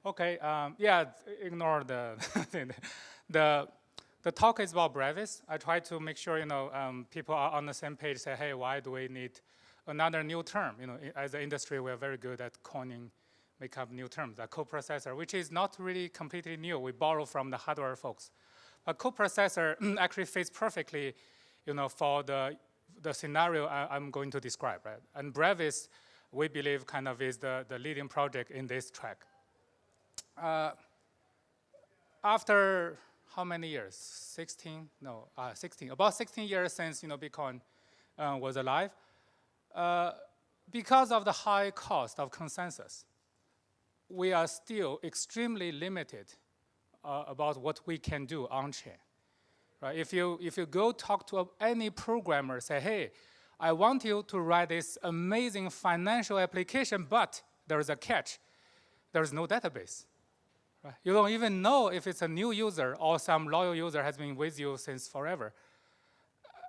Okay, yeah, ignore the, the talk is about Brevis. I try to make sure, people are on the same page, say, hey, why do we need another new term? As an industry, we're very good at coining, make up new terms, like coprocessor, which is not really completely new. We borrow from the hardware folks. But coprocessor actually fits perfectly, for the scenario I'm going to describe, right? And Brevis, we believe, kind of is the leading project in this track. After how many years? 16? No, 16. About 16 years since Bitcoin was alive. Because of the high cost of consensus, we are still extremely limited about what we can do on-chain. Right? If you go talk to any programmer, say, hey, I want you to write this amazing financial application, but there is a catch. There is no database. Right? You don't even know if it's a new user or some loyal user has been with you since forever.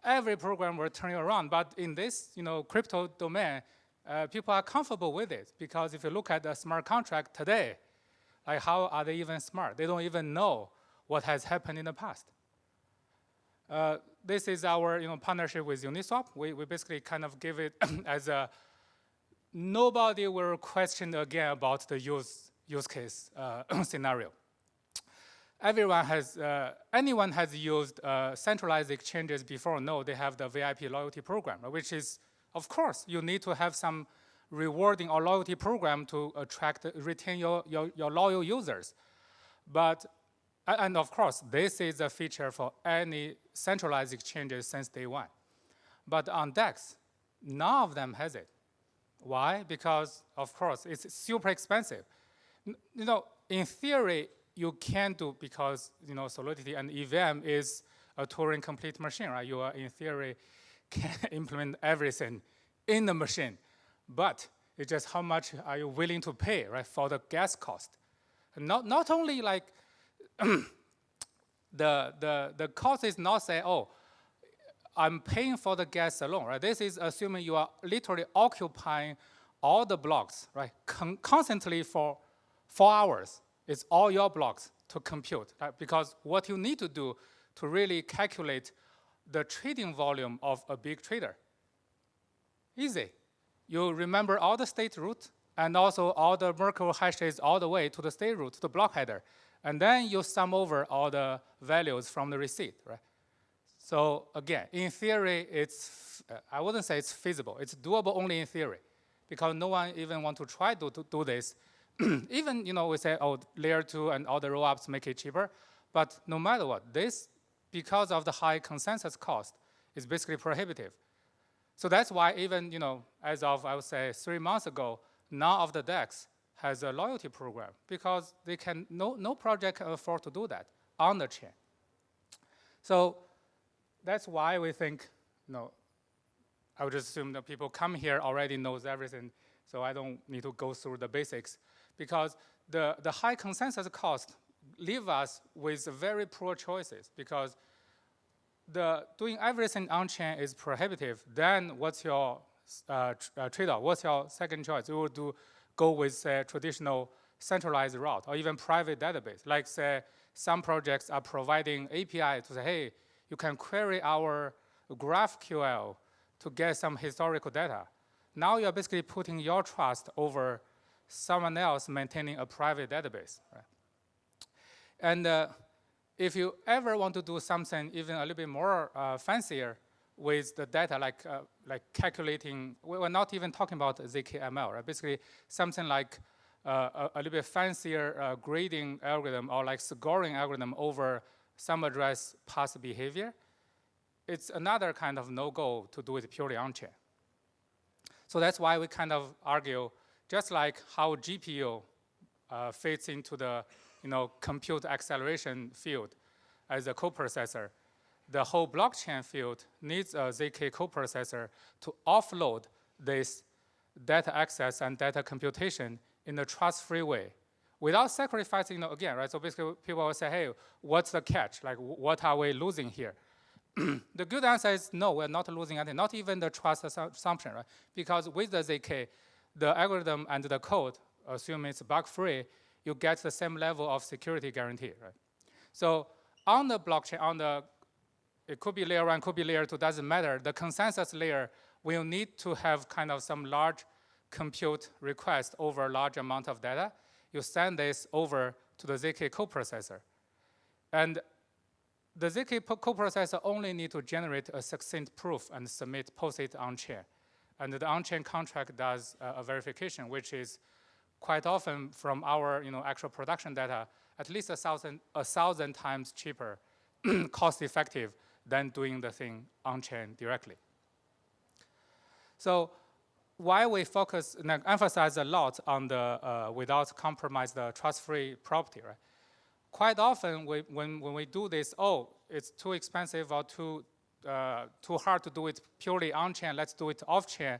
Every program will turn you around, but in this crypto domain, people are comfortable with it because if you look at the smart contract today, like how are they even smart? They don't even know what has happened in the past. This is our partnership with Uniswap. We basically kind of give it as a nobody will question again about the use case scenario. Anyone has used centralized exchanges before know they have the VIP loyalty program, which is, of course, you need to have some rewarding or loyalty program to retain your loyal users. And of course, this is a feature for any centralized exchanges since day one. But on DEX, none of them has it. Why? Because, of course, it's super expensive. In theory, you can do because Solidity and EVM is a Turing complete machine, right? You are, in theory, can implement everything in the machine. But it's just how much are you willing to pay, right, for the gas cost. Not only like the cost is not say, oh, I'm paying for the gas alone, right? This is assuming you are literally occupying all the blocks, right? Constantly for 4 hours. It's all your blocks to compute, right? Because what you need to do to really calculate the trading volume of a big trader, easy. You remember all the state root and also all the Merkle hashes all the way to the state root, to the block header. And then you sum over all the values from the receipt, right? So again, in theory, I wouldn't say it's feasible. It's doable only in theory because no one even want to try to do this. Even, we say, oh, layer 2 and all the roll-ups make it cheaper. But no matter what, this, because of the high consensus cost, is basically prohibitive. So that's why even, as of, I would say, 3 months ago, none of the DEX has a loyalty program because they can, no project can afford to do that on the chain. So that's why we think, I would just assume that people come here already knows everything, so I don't need to go through the basics. Because the high consensus cost leave us with very poor choices because doing everything on-chain is prohibitive. Then what's your trade-off? What's your second choice? You would go with a traditional centralized route or even private database. Like say some projects are providing API to say, hey, you can query our GraphQL to get some historical data. Now you're basically putting your trust over someone else maintaining a private database. Right? And if you ever want to do something even a little bit more fancier with the data, like calculating, we're not even talking about ZKML, right? Basically something like a little bit fancier grading algorithm or like scoring algorithm over some address path behavior, it's another kind of no-go to do it purely on-chain. So that's why we kind of argue, just like how GPU fits into the compute acceleration field as a coprocessor, the whole blockchain field needs a ZK coprocessor to offload this data access and data computation in a trust-free way without sacrificing, again, right? So basically people will say, hey, what's the catch? Like, what are we losing here? The good answer is no, we're not losing anything, not even the trust assumption, right? Because with the ZK, the algorithm and the code, assume it's bug-free, you get the same level of security guarantee, right? So on the blockchain, it could be layer 1, could be layer 2, doesn't matter. The consensus layer will need to have kind of some large compute request over a large amount of data. You send this over to the ZK coprocessor. And the ZK coprocessor only need to generate a succinct proof and post it on-chain. And the on-chain contract does a verification, which is quite often from our actual production data, at least 1,000 times cheaper, cost-effective than doing the thing on-chain directly. So why we emphasize a lot on the without compromise the trust-free property, right? Quite often when we do this, it's too expensive or too hard to do it purely on-chain, let's do it off-chain.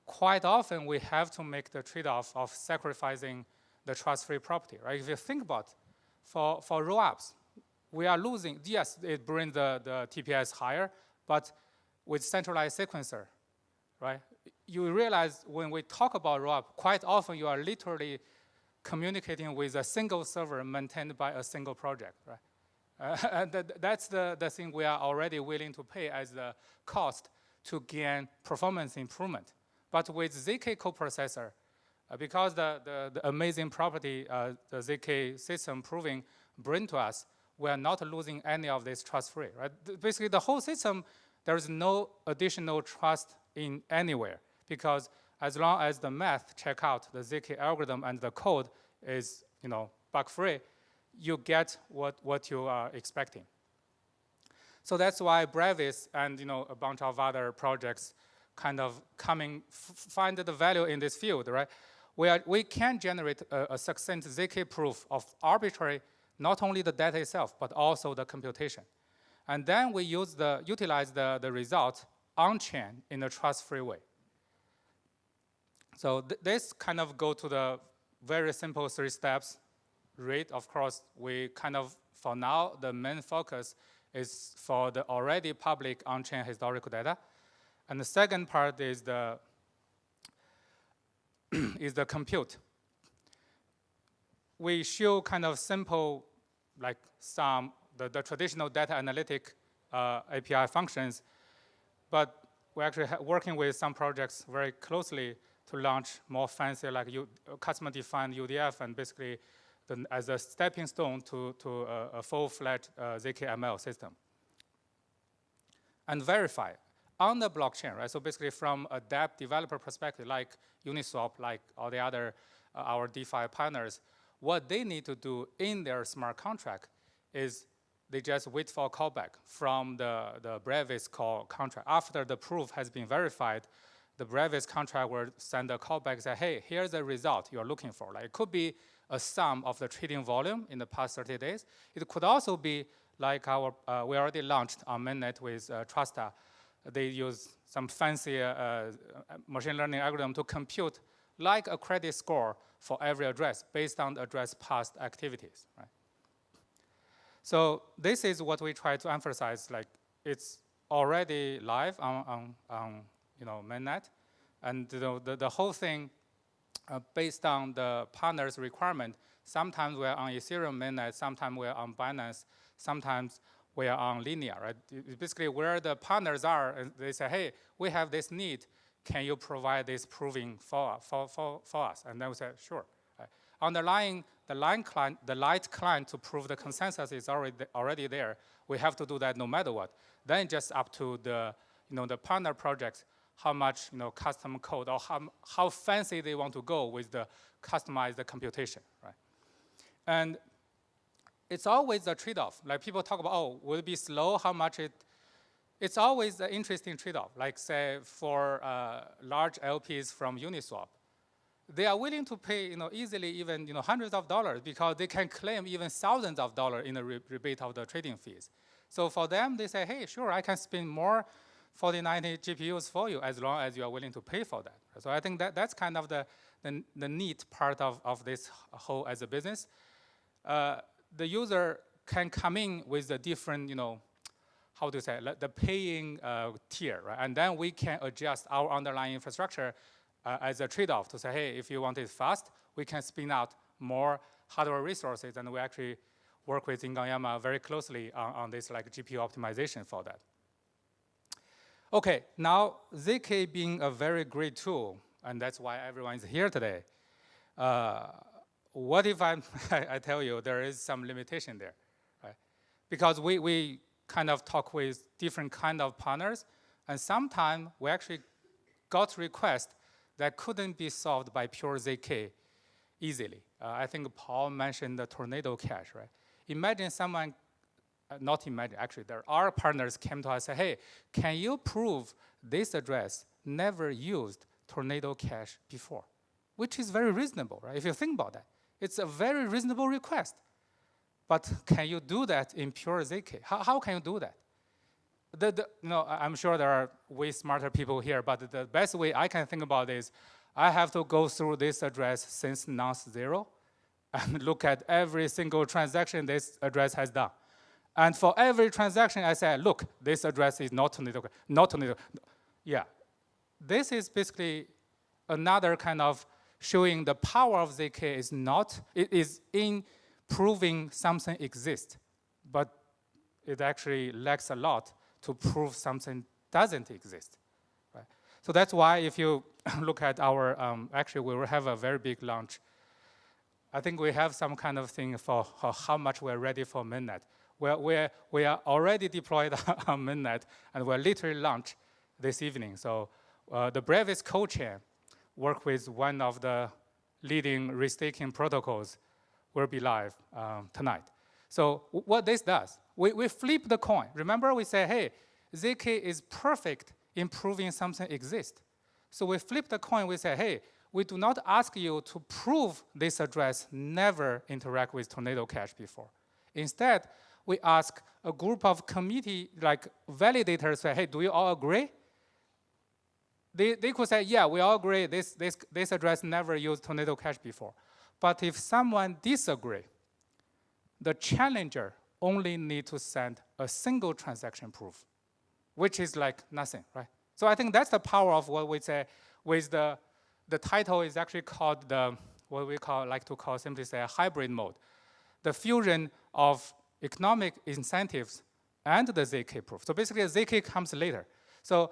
Quite often we have to make the trade-off of sacrificing the trust-free property, right? If you think about for rollups, we are losing, yes, it brings the TPS higher, but with centralized sequencer, right? You realize when we talk about rollup, quite often you are literally communicating with a single server maintained by a single project, right? And that's the thing we are already willing to pay as the cost to gain performance improvement. But with ZK coprocessor, because the amazing property the ZK system proving bring to us, we are not losing any of this trust-free, right? Basically, the whole system, there is no additional trust in anywhere, because as long as the math check out the ZK algorithm and the code is bug-free, you get what you are expecting. So that's why Brevis and a bunch of other projects kind of find the value in this field, right? We can generate a succinct ZK proof of arbitrary, not only the data itself, but also the computation. And then we utilize the result on-chain in a trust-free way. So this kind of go to the very simple 3 steps. Read, of course, we kind of, for now, the main focus is for the already public on-chain historical data. And the second part is the compute. We show kind of simple, like the traditional data analytic API functions, but we're actually working with some projects very closely to launch more fancy, like customer-defined UDF, and basically as a stepping stone to a full-fledged ZKML system. And verify on the blockchain, right? So basically from a dApp developer perspective, like Uniswap, like all the other our DeFi partners, what they need to do in their smart contract is they just wait for a callback from the Brevis call contract. After the proof has been verified, the Brevis contract will send a callback and say, hey, here's the result you're looking for. Like, it could be a sum of the trading volume in the past 30 days. It could also be like we already launched on mainnet with Trusta. They use some fancy machine learning algorithm to compute like a credit score for every address based on the address past activities, right? So this is what we try to emphasize. Like, it's already live on mainnet, and the whole thing based on the partner's requirement. Sometimes we're on Ethereum mainnet, sometimes we're on Binance, sometimes we are on Linear, right? Basically, where the partners are, and they say, hey, we have this need. Can you provide this proving for us? And then we say, sure. Right. Underlying the light client to prove the consensus is already there. We have to do that no matter what. Then just up to the partner projects, how much custom code or how fancy they want to go with the customized computation, right? And it's always a trade-off. Like, people talk about, will it be slow? How much it's always an interesting trade-off. Like, say, for large LPs from Uniswap, they are willing to pay easily even hundreds of dollars because they can claim even thousands of dollars in a rebate of the trading fees. So for them, they say, hey, sure, I can spend more 4090 GPUs for you as long as you are willing to pay for that. So I think that's kind of the neat part of this whole as a business. The user can come in with a different, how to say, the paying tier, right? And then we can adjust our underlying infrastructure as a trade-off to say, hey, if you want it fast, we can spin out more hardware resources, and we actually work with Ingonyama very closely on this like GPU optimization for that. Okay, now ZK being a very great tool, and that's why everyone is here today. What if I tell you there is some limitation there, right? Because we kind of talk with different kind of partners, and sometimes we actually got requests that couldn't be solved by pure ZK easily. I think Paul mentioned the tornado cache, right? Imagine someone, not imagine, actually there are partners came to us and say, hey, can you prove this address never used tornado cache before? Which is very reasonable, right? If you think about that. It's a very reasonable request. But can you do that in pure ZK? How can you do that? I'm sure there are way smarter people here, but the best way I can think about is I have to go through this address since nonce 0 and look at every single transaction this address has done. And for every transaction, I say, look, this address is not tornado. Yeah, this is basically another kind of showing the power of ZK is not, it is in proving something exists, but it actually lacks a lot to prove something doesn't exist. Right? So that's why if you look at our, actually we will have a very big launch. I think we have some kind of thing for how much we're ready for mainnet. We are already deployed on mainnet, and we're literally launched this evening. So the Brevis code chain work with one of the leading restaking protocols will be live tonight. So what this does, we flip the coin. Remember we say, hey, ZK is perfect in proving something exists. So we flip the coin, we say, hey, we do not ask you to prove this address never interact with tornado cache before. Instead, we ask a group of committee, like validators, say, hey, do you all agree? They could say, yeah, we all agree this address never used tornado cache before. But if someone disagree, the challenger only need to send a single transaction proof, which is like nothing, right? So I think that's the power of what we say with the title is actually called the, what we like to call simply say a hybrid mode. The fusion of economic incentives and the ZK proof. So basically ZK comes later. So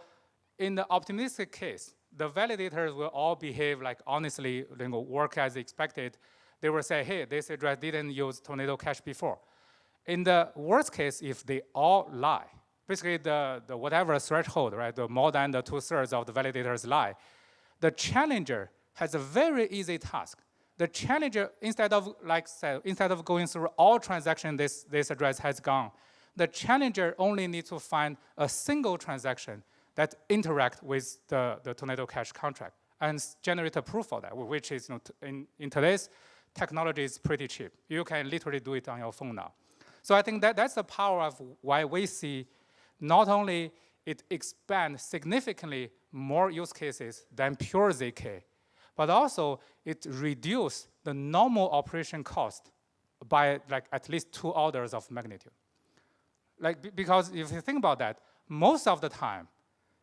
in the optimistic case, the validators will all behave like honestly, work as expected. They will say, hey, this address didn't use tornado cache before. In the worst case, if they all lie, basically the whatever threshold, right, the more than the 2/3 of the validators lie, the challenger has a very easy task. The challenger, instead of going through all transactions this address has gone, the challenger only needs to find a single transaction that interact with the tornado cache contract and generate a proof for that, which is in today's technology is pretty cheap. You can literally do it on your phone now. So I think that's the power of why we see not only it expands significantly more use cases than pure ZK, but also it reduces the normal operation cost by like at least 2 orders of magnitude. Because if you think about that, most of the time,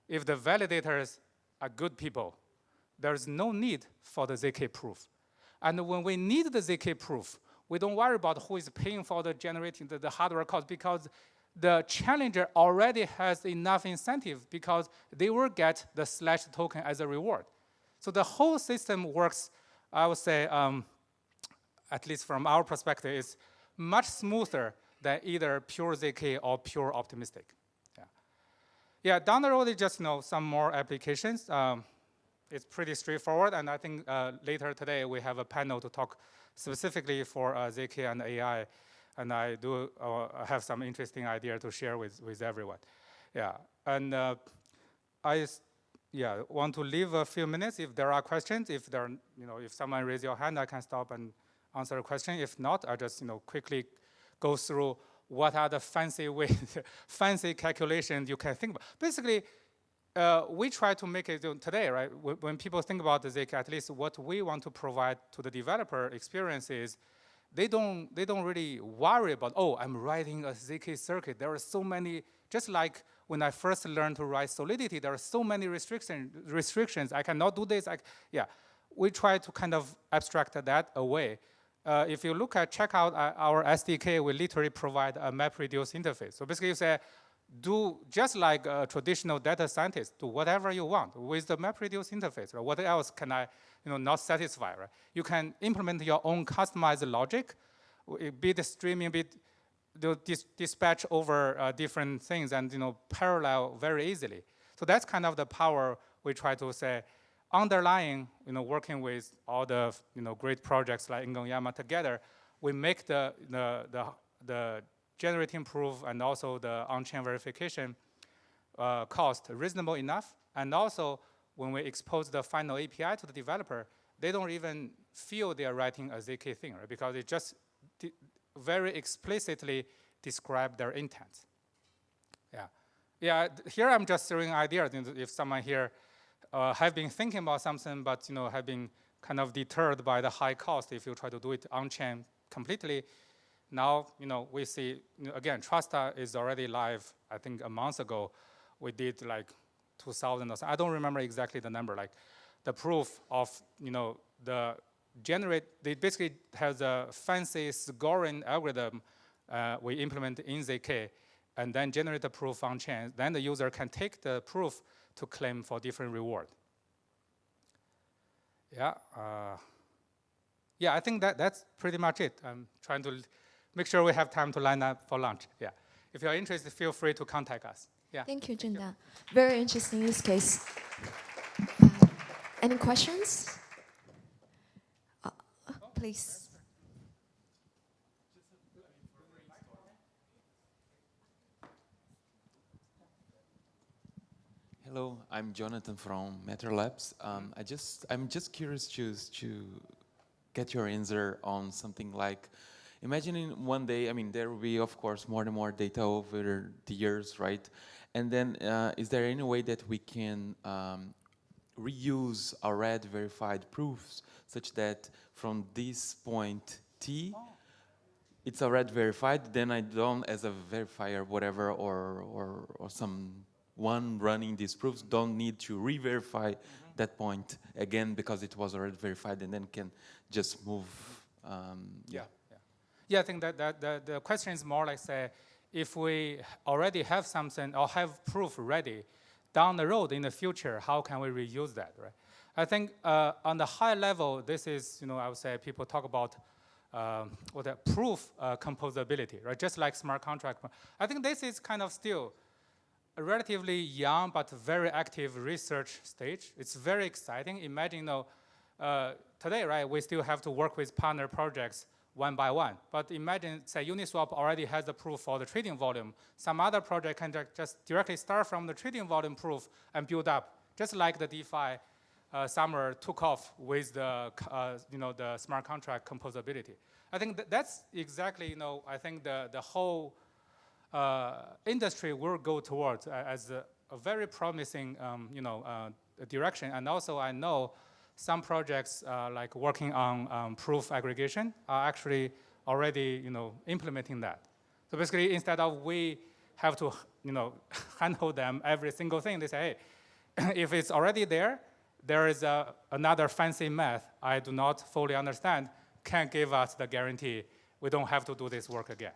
if the validators are good people, there's no need for the ZK proof. And when we need the ZK proof, we don't worry about who is paying for the generating the hardware cost because the challenger already has enough incentive because they will get the slash token as a reward. So the whole system works, I would say, at least from our perspective, is much smoother than either pure ZK or pure optimistic. Yeah, down the road is just some more applications. It's pretty straightforward, and I think later today we have a panel to talk specifically for ZK and AI, and I do have some interesting idea to share with everyone. Yeah, and I want to leave a few minutes if there are questions. If there, if someone raise your hand, I can stop and answer a question. If not, I just quickly go through what are the fancy ways, fancy calculations you can think about. Basically, we try to make it today, right? When people think about the ZK, at least what we want to provide to the developer experience is they don't really worry about, oh, I'm writing a ZK circuit. There are so many, just like when I first learned to write Solidity, there are so many restrictions. I cannot do this. We try to kind of abstract that away. if you check out our SDK, we literally provide a MapReduce interface. So basically you say, do just like a traditional data scientist, do whatever you want with the MapReduce interface. Right? What else can I not satisfy? Right? You can implement your own customized logic, be the streaming, be the dispatch over different things and parallel very easily. So that's kind of the power we try to say, underlying working with all the great projects like Ingonyama together, we make the generating proof and also the on-chain verification cost reasonable enough. And also, when we expose the final API to the developer, they don't even feel they are writing a ZK thing, right? Because it just very explicitly describe their intent. Yeah. Here I'm just throwing ideas. If someone here have been thinking about something, but have been kind of deterred by the high cost if you try to do it on-chain completely. Now, we see, again, Trusta is already live, I think a month ago. We did like 2,000 or so. I don't remember exactly the number, like the proof of, they basically has a fancy scoring algorithm we implement in ZK and then generate the proof on chain. Then the user can take the proof to claim for different reward. Yeah, I think that's pretty much it. I'm trying to make sure we have time to line up for lunch. Yeah, if you're interested, feel free to contact us. Yeah. Thank you, Junda. Very interesting use case. Any questions? Please. Hello, I'm Jonathan from Matter Labs. I'm just curious to get your answer on something like, imagining one day, there will be, of course, more and more data over the years, right? And then, is there any way that we can reuse already verified proofs, such that from this point T, it's already verified, then I don't, as a verifier, whatever, or someone running these proofs, don't need to re-verify that point again because it was already verified, and then can just move. Yeah, I think that the question is more like, say, if we already have something or have proof ready, down the road in the future, how can we reuse that, right? I think on the high level, this is, I would say people talk about proof composability, right? Just like smart contract. I think this is kind of still a relatively young but very active research stage. It's very exciting. Imagine, today, right, we still have to work with partner projects one by one. But imagine, say, Uniswap already has the proof for the trading volume. Some other project can just directly start from the trading volume proof and build up, just like the DeFi summer took off with the, the smart contract composability. I think that's exactly, I think the whole industry will go towards as a very promising, direction. And also, I know some projects like working on proof aggregation are actually already, implementing that. So basically, instead of we have to, handle them every single thing, they say, hey, if it's already there, there is another fancy math I do not fully understand, can give us the guarantee we don't have to do this work again.